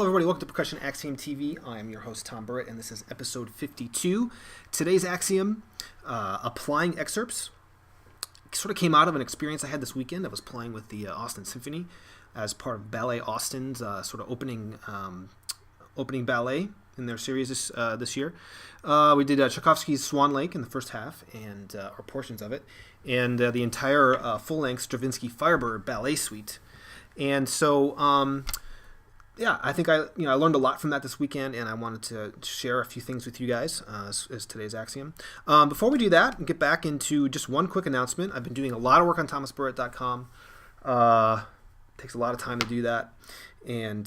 Hello everybody, welcome to Percussion Axiom TV. I am your host Tom Burrett, and this is episode 52. Today's Axiom, Applying Excerpts, sort of came out of an experience I had this weekend. I was playing with the Austin Symphony as part of Ballet Austin's sort of opening ballet in their series this year. We did Tchaikovsky's Swan Lake in the first half, and or portions of it, and the entire full-length Stravinsky Firebird ballet suite. And so, yeah, I think I learned a lot from that this weekend, and I wanted to share a few things with you guys as today's Axiom. Before we do that and get back into just one quick announcement, I've been doing a lot of work on thomasburrett.com. Takes a lot of time to do that, and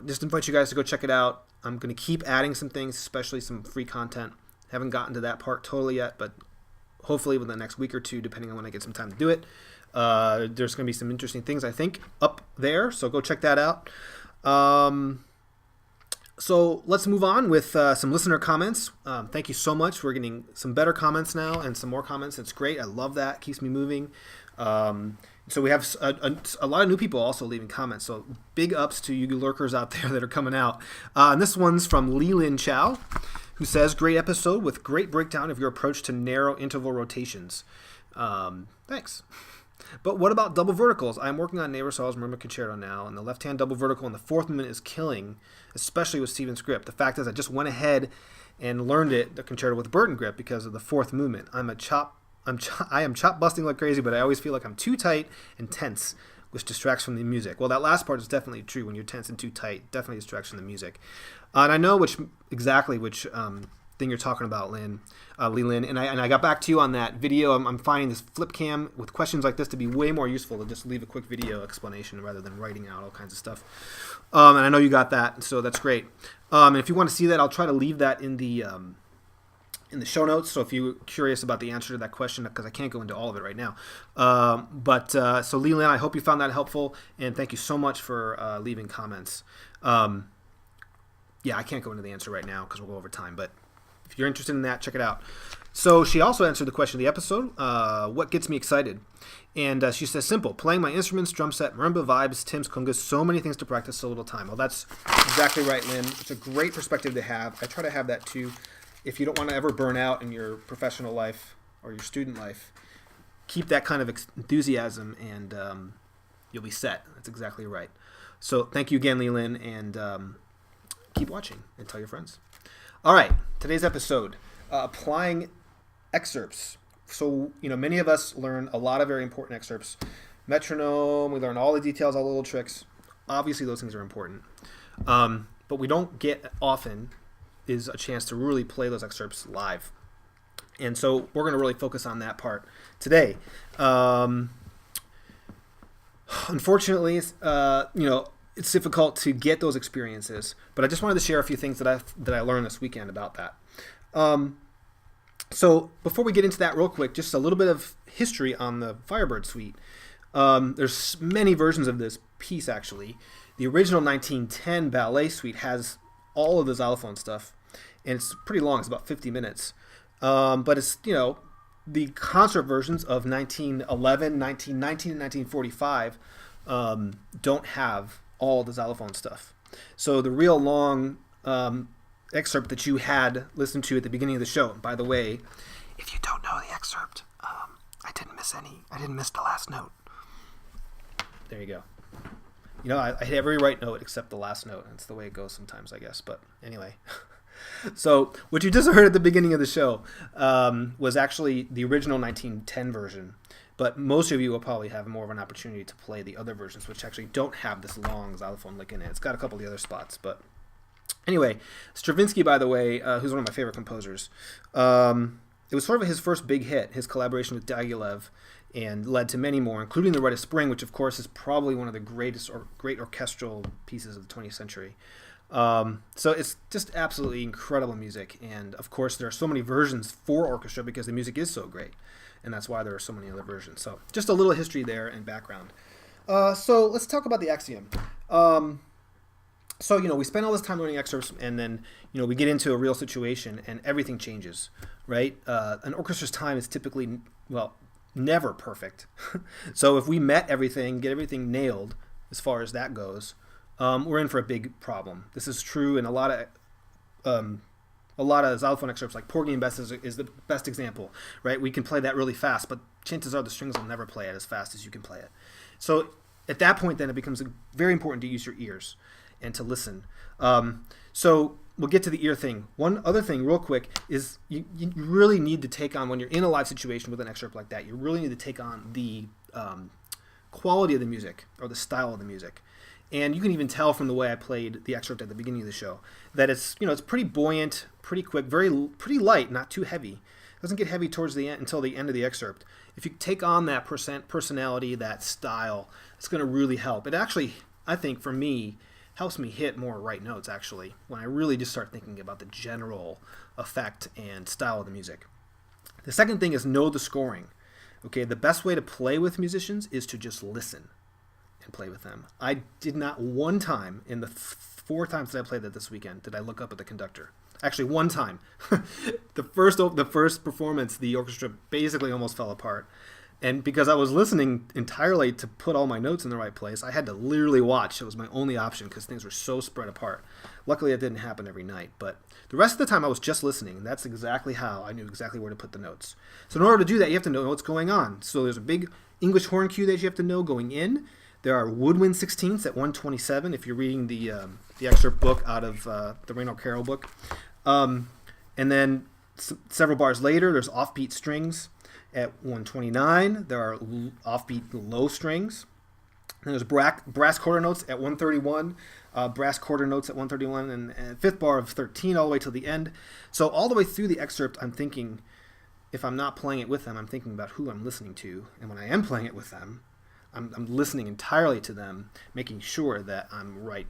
just invite you guys to go check it out. I'm going to keep adding some things, especially some free content. Haven't gotten to that part totally yet, but hopefully within the next week or two, depending on when I get some time to do it. There's going to be some interesting things, I think, up there, so go check that out. So let's move on with some listener comments. Thank you so much. We're getting some better comments now and some more comments. It's great. I love that. It keeps me moving. So we have a lot of new people also leaving comments. So big ups to you lurkers out there that are coming out. And this one's from Leland Chow, who says, great episode with great breakdown of your approach to narrow interval rotations. Thanks. But what about double verticals? I'm working on Nebersaul's Murmur Concerto now, and the left-hand double vertical in the fourth movement is killing, especially with Stephen's grip. The fact is I just went ahead and learned the concerto with Burton grip because of the fourth movement. I am chop busting like crazy, but I always feel like I'm too tight and tense, which distracts from the music. Well, that last part is definitely true. When you're tense and too tight, definitely distracts from the music. And I know which thing you're talking about, Leland, and I got back to you on that video. I'm finding this flip cam with questions like this to be way more useful to just leave a quick video explanation rather than writing out all kinds of stuff. And I know you got that, so that's great. And if you want to see that, I'll try to leave that in the show notes. So if you're curious about the answer to that question, because I can't go into all of it right now. So Leland, I hope you found that helpful, and thank you so much for leaving comments. Yeah, I can't go into the answer right now because we'll go over time, but if you're interested in that, check it out. So she also answered the question of the episode, what gets me excited? And she says, simple, playing my instruments, drum set, marimba, vibes, Tim's, congas, so many things to practice, so little time. Well, that's exactly right, Lynn. It's a great perspective to have. I try to have that too. If you don't want to ever burn out in your professional life or your student life, keep that kind of enthusiasm and you'll be set. That's exactly right. So thank you again, Leland, and keep watching and tell your friends. All right, today's episode, Applying Excerpts. So, many of us learn a lot of very important excerpts. Metronome, we learn all the details, all the little tricks. Obviously, those things are important. But we don't get often is a chance to really play those excerpts live. And so we're going to really focus on that part today. Unfortunately, it's difficult to get those experiences, but I just wanted to share a few things that I learned this weekend about that. So before we get into that real quick, just a little bit of history on the Firebird suite. There's many versions of this piece, actually. The original 1910 ballet suite has all of the xylophone stuff, and it's pretty long. It's about 50 minutes. But it's, the concert versions of 1911, 1919, and 1945 don't have all the xylophone stuff. So the real long excerpt that you had listened to at the beginning of the show, by the way, if you don't know the excerpt, I didn't miss the last note. There you go. I hit every right note except the last note. That's the way it goes sometimes, I guess. But anyway. So what you just heard at the beginning of the show was actually the original 1910 version. But most of you will probably have more of an opportunity to play the other versions, which actually don't have this long xylophone lick in it. It's got a couple of the other spots. But anyway, Stravinsky, by the way, who's one of my favorite composers, it was sort of his first big hit, his collaboration with Diaghilev, and led to many more, including The Rite of Spring, which, of course, is probably one of the great orchestral pieces of the 20th century. So it's just absolutely incredible music. And, of course, there are so many versions for orchestra because the music is so great. And that's why there are so many other versions. So just a little history there and background. So let's talk about the Axiom. So, we spend all this time learning excerpts, and then, we get into a real situation, and everything changes, right? An orchestra's time is typically, never perfect. So if we met everything, get everything nailed as far as that goes, we're in for a big problem. This is true in a lot of xylophone excerpts, like Porgy and Bess is the best example, right? We can play that really fast, but chances are the strings will never play it as fast as you can play it. So at that point, then, it becomes very important to use your ears and to listen. So we'll get to the ear thing. One other thing real quick is you really need to take on, when you're in a live situation with an excerpt like that, you really need to take on the quality of the music or the style of the music. And you can even tell from the way I played the excerpt at the beginning of the show that it's pretty buoyant, pretty quick, pretty light, not too heavy. It doesn't get heavy towards the end until the end of the excerpt. If you take on that personality, that style, it's going to really help. It actually, I think, for me, helps me hit more right notes, actually, when I really just start thinking about the general effect and style of the music. The second thing is know the scoring. Okay, the best way to play with musicians is to just listen and play with them. I did not one time in the 4 times that I played that this weekend did I look up at the conductor. Actually, one time. the first performance, the orchestra basically almost fell apart. And because I was listening entirely to put all my notes in the right place, I had to literally watch. It was my only option because things were so spread apart. Luckily, it didn't happen every night. But the rest of the time, I was just listening. And that's exactly how I knew exactly where to put the notes. So in order to do that, you have to know what's going on. So there's a big English horn cue that you have to know going in. There are woodwind sixteenths at 127 if you're reading the excerpt book out of the Raynor Carroll book. And then several bars later, there's offbeat strings at 129. There are offbeat low strings. And there's brass quarter notes at 131, brass quarter notes at 131, and fifth bar of 13 all the way till the end. So all the way through the excerpt, I'm thinking, if I'm not playing it with them, I'm thinking about who I'm listening to. And when I am playing it with them, I'm listening entirely to them, making sure that I'm right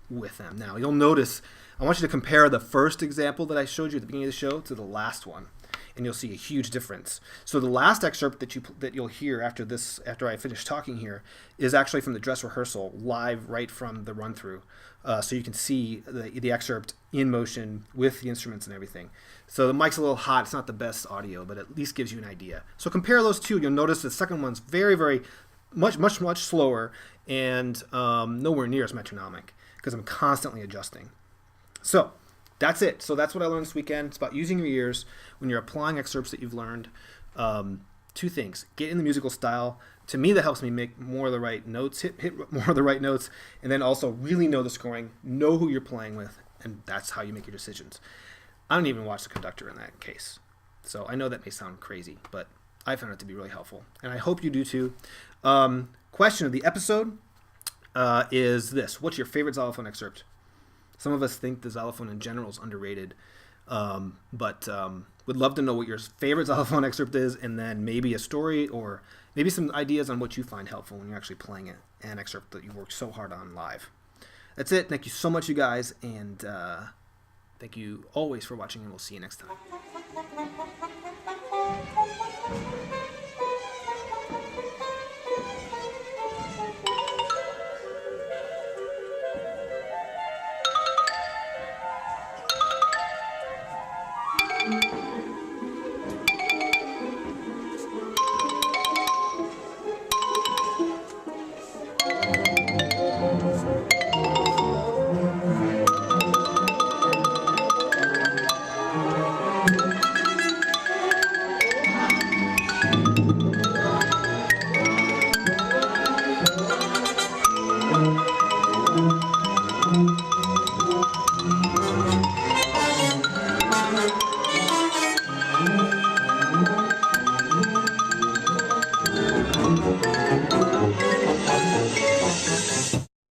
with them. Now, you'll notice, I want you to compare the first example that I showed you at the beginning of the show to the last one, and you'll see a huge difference. So the last excerpt that you'll hear after I finish talking here, is actually from the dress rehearsal, live right from the run-through. So you can see the excerpt in motion with the instruments and everything. So the mic's a little hot. It's not the best audio, but at least gives you an idea. So compare those two. You'll notice the second one's very, very much slower and nowhere near as metronomic because I'm constantly adjusting. So that's it. So that's what I learned this weekend. It's about using your ears when you're applying excerpts that you've learned. 2 things. Get in the musical style. To me, that helps me make more of the right notes, hit more of the right notes, and then also really know the scoring, know who you're playing with, and that's how you make your decisions. I don't even watch the conductor in that case. So I know that may sound crazy, but I found it to be really helpful, and I hope you do too. Question of the episode is this: what's your favorite xylophone excerpt? Some of us think the xylophone in general is underrated, but would love to know what your favorite xylophone excerpt is, and then maybe a story or maybe some ideas on what you find helpful when you're actually playing an excerpt that you worked so hard on live. That's it. Thank you so much, you guys, and thank you always for watching, and we'll see you next time.